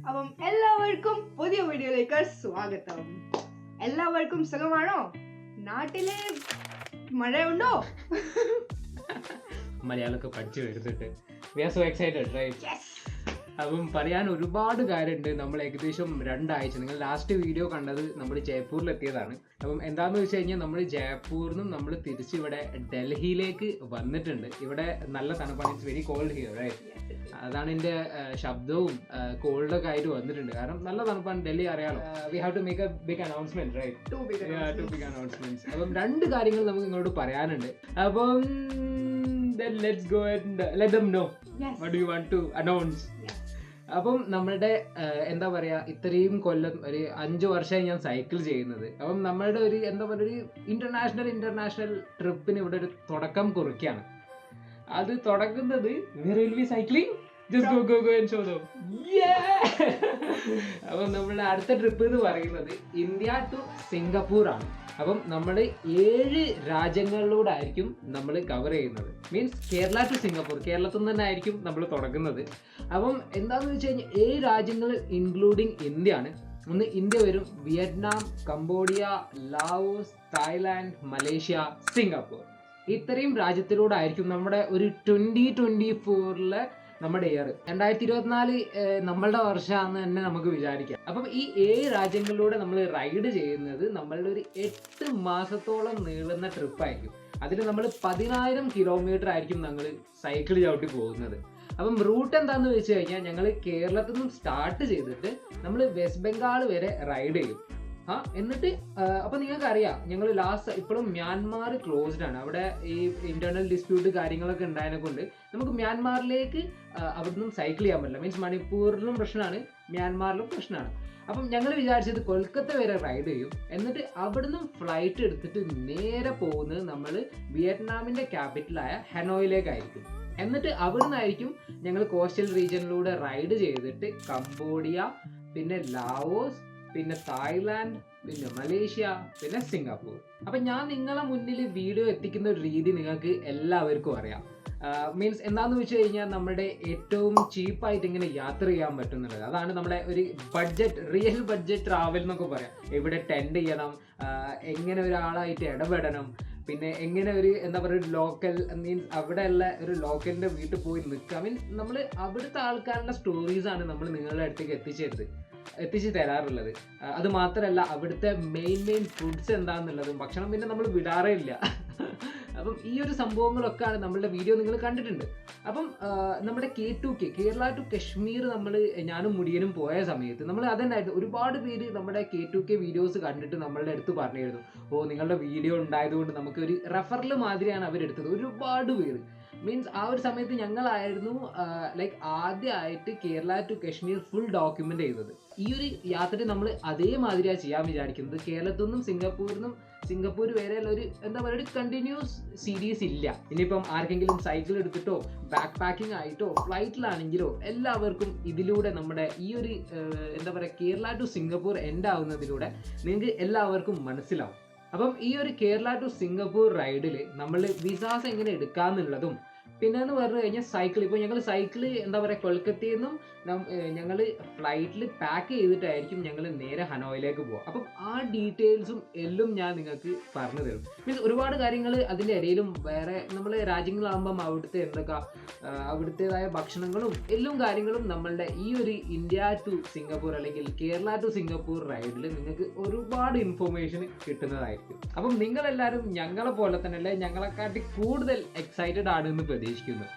അപ്പം എല്ലാവർക്കും പുതിയ വീഡിയോയിലേക്ക് സ്വാഗതം. എല്ലാവർക്കും സുഖമാണോ? നാട്ടില് മഴയുണ്ടോ? മലയാളമൊക്കെ പഠിച്ചു വരുന്നുണ്ട്. We are so excited right? അപ്പം പറയാൻ ഒരുപാട് കാര്യമുണ്ട്. നമ്മൾ ഏകദേശം 2 ആഴ്ച, നിങ്ങൾ ലാസ്റ്റ് വീഡിയോ കണ്ടത് നമ്മൾ ജയ്പൂരിലെത്തിയതാണ്. അപ്പം എന്താണെന്ന് വെച്ച് കഴിഞ്ഞാൽ നമ്മൾ ജയ്പൂരിൽ നിന്നും നമ്മൾ തിരിച്ച് ഇവിടെ ഡൽഹിയിലേക്ക് വന്നിട്ടുണ്ട്. ഇവിടെ നല്ല തണുപ്പാണ്. It's very cold here right? അതാണ് എൻ്റെ ശബ്ദവും കോൾഡൊക്കെ ആയിട്ട് വന്നിട്ടുണ്ട്. കാരണം നല്ല തണുപ്പാണ്. ഡൽഹി അറിയാലോ. We have to make a big announcement right? Two big announcements. അപ്പം 2 കാര്യങ്ങൾ നമുക്ക് നിങ്ങളോട് പറയാനുണ്ട്. അപ്പം then let's go and let them know. What do you want to announce? അപ്പം നമ്മളുടെ എന്താ പറയുക, ഇത്രയും കൊല്ലം ഒരു 5 വർഷമായി ഞാൻ സൈക്കിൾ ചെയ്യുന്നത്. അപ്പം നമ്മളുടെ ഒരു എന്താ പറയുക, ഒരു ഇന്റർനാഷണൽ ട്രിപ്പിന് ഇവിടെ ഒരു തുടക്കം കുറിക്കുകയാണ്. അത് തുടങ്ങുന്നത് railway cycling. Just go and show them. അപ്പം നമ്മളുടെ അടുത്ത ട്രിപ്പ് എന്ന് പറയുന്നത് ഇന്ത്യ ടു സിംഗപ്പൂർ ആണ്. അപ്പം നമ്മൾ 7 രാജ്യങ്ങളിലൂടെ ആയിരിക്കും നമ്മൾ കവർ ചെയ്യുന്നത്. മീൻസ് കേരള ടു സിംഗപ്പൂർ, കേരളത്തിൽ നിന്ന് തന്നെ ആയിരിക്കും നമ്മൾ തുടങ്ങുന്നത്. അപ്പം എന്താണെന്ന് വെച്ച് കഴിഞ്ഞാൽ 7 രാജ്യങ്ങൾ ഇൻക്ലൂഡിങ് ഇന്ത്യ ആണ്. ഒന്ന് ഇന്ത്യ വരും, Vietnam, Cambodia, Laos, Thailand, Malaysia, Singapore. ഇത്രയും രാജ്യത്തിലൂടെ ആയിരിക്കും നമ്മുടെ ഒരു 2024 നമ്മുടെ ഇയർ. 2024 നമ്മളുടെ വർഷമാണെന്ന് തന്നെ നമുക്ക് വിചാരിക്കാം. അപ്പം ഈ 7 രാജ്യങ്ങളിലൂടെ നമ്മൾ റൈഡ് ചെയ്യുന്നത് നമ്മളുടെ ഒരു 8 മാസത്തോളം നീളുന്ന ട്രിപ്പായിരിക്കും. അതിൽ നമ്മൾ 10,000 കിലോമീറ്റർ ആയിരിക്കും ഞങ്ങൾ സൈക്കിൾ ചവിട്ടി പോകുന്നത്. അപ്പം റൂട്ട് എന്താണെന്ന് വെച്ച് കഴിഞ്ഞാൽ ഞങ്ങൾ കേരളത്തിൽ നിന്നും സ്റ്റാർട്ട് ചെയ്തിട്ട് നമ്മൾ വെസ്റ്റ് ബംഗാൾ വരെ റൈഡ് ചെയ്യും. എന്നിട്ട് അപ്പോൾ നിങ്ങൾക്ക് അറിയാം, ഞങ്ങൾ ലാസ്റ്റ് ഇപ്പോഴും മ്യാൻമാർ ക്ലോസ്ഡ് ആണ്. അവിടെ ഈ ഇന്റേണൽ ഡിസ്പ്യൂട്ട് കാര്യങ്ങളൊക്കെ ഉണ്ടായതിനെ കൊണ്ട് നമുക്ക് മ്യാൻമാറിലേക്ക് അവിടെ നിന്നും സൈക്കിൾ ചെയ്യാൻ പറ്റില്ല. മീൻസ് മണിപ്പൂരിലും പ്രശ്നമാണ്, മ്യാൻമാറിലും പ്രശ്നമാണ്. അപ്പം ഞങ്ങൾ വിചാരിച്ചത് കൊൽക്കത്ത വരെ റൈഡ് ചെയ്യും. എന്നിട്ട് അവിടുന്ന് ഫ്ലൈറ്റ് എടുത്തിട്ട് നേരെ പോകുന്നത് നമ്മൾ വിയറ്റ്നാമിൻ്റെ ക്യാപിറ്റലായ ഹനോയിലേക്കായിരിക്കും. എന്നിട്ട് അവിടുന്നായിരിക്കും ഞങ്ങൾ കോസ്റ്റൽ റീജിയനിലൂടെ റൈഡ് ചെയ്തിട്ട് കംബോഡിയ, പിന്നെ ലാവോസ്, പിന്നെ തായ്ലാൻഡ്, പിന്നെ മലേഷ്യ, പിന്നെ സിംഗപ്പൂർ. അപ്പം ഞാൻ നിങ്ങളെ മുന്നിൽ വീഡിയോ എത്തിക്കുന്ന ഒരു രീതി നിങ്ങൾക്ക് എല്ലാവർക്കും അറിയാം. മീൻസ് എന്താണെന്ന് വെച്ച് കഴിഞ്ഞാൽ നമ്മുടെ ഏറ്റവും ചീപ്പായിട്ട് ഇങ്ങനെ യാത്ര ചെയ്യാൻ പറ്റുന്നുള്ളത്. അതാണ് നമ്മുടെ ഒരു റിയൽ ബഡ്ജറ്റ് ട്രാവൽ എന്നൊക്കെ പറയാം. എവിടെ ടെൻഡ് ചെയ്യണം, എങ്ങനെ ഒരാളായിട്ട് ഇടപെടണം, പിന്നെ എങ്ങനെ ഒരു എന്താ പറയുക, ഒരു ലോക്കൽ മീൻസ് അവിടെയുള്ള ഒരു ലോക്കലിൻ്റെ വീട്ടിൽ പോയി നിൽക്കുക. മീൻസ് നമ്മൾ അവിടുത്തെ ആൾക്കാരുടെ സ്റ്റോറീസാണ് നമ്മൾ നിങ്ങളുടെ അടുത്തേക്ക് എത്തിച്ച് തരാറുള്ളത്. അത് മാത്രമല്ല അവിടുത്തെ മെയിൻ ഫുഡ്സ് എന്താണെന്നുള്ളതും ഭക്ഷണം പിന്നെ നമ്മൾ വിടാറേ ഇല്ല. അപ്പം ഈ ഒരു സംഭവങ്ങളൊക്കെയാണ് നമ്മളുടെ വീഡിയോ നിങ്ങൾ കണ്ടിട്ടുണ്ട്. അപ്പം നമ്മുടെ K2K, കേരള ടു കശ്മീർ, ഞാനും മുടിയനും പോയ സമയത്ത് നമ്മൾ അതന്നായിരുന്നു. ഒരുപാട് പേര് നമ്മുടെ K2K വീഡിയോസ് കണ്ടിട്ട് നമ്മളുടെ അടുത്ത് പറഞ്ഞിരുന്നു, നിങ്ങളുടെ വീഡിയോ ഉണ്ടായതുകൊണ്ട് നമുക്ക് ഒരു റെഫറൽ മാതിരിയാണ് അവരെടുത്തത്. ഒരുപാട് പേര് മീൻസ് ആ ഒരു സമയത്ത് ഞങ്ങളായിരുന്നു ആദ്യമായിട്ട് Kerala to Kashmir full document ചെയ്തത്. ഈ ഒരു യാത്ര നമ്മൾ അതേമാതിരിയാണ് ചെയ്യാൻ വിചാരിക്കുന്നത്. കേരളത്തിൽ നിന്നും സിംഗപ്പൂർ വരെ ഒരു എന്താ പറയുക, ഒരു കണ്ടിന്യൂസ് സീരീസ് ഇല്ല. ഇനിയിപ്പം ആർക്കെങ്കിലും സൈക്കിൾ എടുത്തിട്ടോ ബാക്ക് പാക്കിംഗ് ആയിട്ടോ ഫ്ലൈറ്റിലാണെങ്കിലോ എല്ലാവർക്കും ഇതിലൂടെ നമ്മുടെ ഈ ഒരു എന്താ പറയുക, കേരള ടു സിംഗപ്പൂർ എൻഡ് ആവുന്നതിലൂടെ നിങ്ങൾക്ക് എല്ലാവർക്കും മനസ്സിലാവും. അപ്പം ഈ ഒരു കേരള ടു സിംഗപ്പൂർ റൈഡിൽ നമ്മൾ വിസാസ് എങ്ങനെ എടുക്കാമെന്നുള്ളതും, പിന്നെ എന്ന് പറഞ്ഞു കഴിഞ്ഞാൽ സൈക്കിൾ, ഇപ്പോൾ ഞങ്ങൾ സൈക്കിൾ എന്താ പറയുക, കൊൽക്കത്തയിൽ നിന്നും ഞങ്ങൾ ഫ്ലൈറ്റിൽ പാക്ക് ചെയ്തിട്ടായിരിക്കും ഞങ്ങൾ നേരെ ഹനോയിലേക്ക് പോകുക. അപ്പം ആ ഡീറ്റെയിൽസും എല്ലാം ഞാൻ നിങ്ങൾക്ക് പറഞ്ഞു തരും. മീൻസ് ഒരുപാട് കാര്യങ്ങൾ അതിൻ്റെ ഇടയിലും വേറെ നമ്മൾ രാജ്യങ്ങളാകുമ്പം അവിടുത്തേതായ ഭക്ഷണങ്ങളും എല്ലാം കാര്യങ്ങളും നമ്മളുടെ ഈ ഒരു ഇന്ത്യ ടു സിംഗപ്പൂർ അല്ലെങ്കിൽ കേരള ടു സിംഗപ്പൂർ റൈഡിൽ നിങ്ങൾക്ക് ഒരുപാട് ഇൻഫോർമേഷൻ കിട്ടുന്നതായിരിക്കും. അപ്പം നിങ്ങളെല്ലാവരും ഞങ്ങളെ പോലെ തന്നെ, അല്ലെ ഞങ്ങളെക്കാട്ടി കൂടുതൽ എക്സൈറ്റഡ് ആണെന്ന് പ്രതീക്ഷിക്കുന്നു.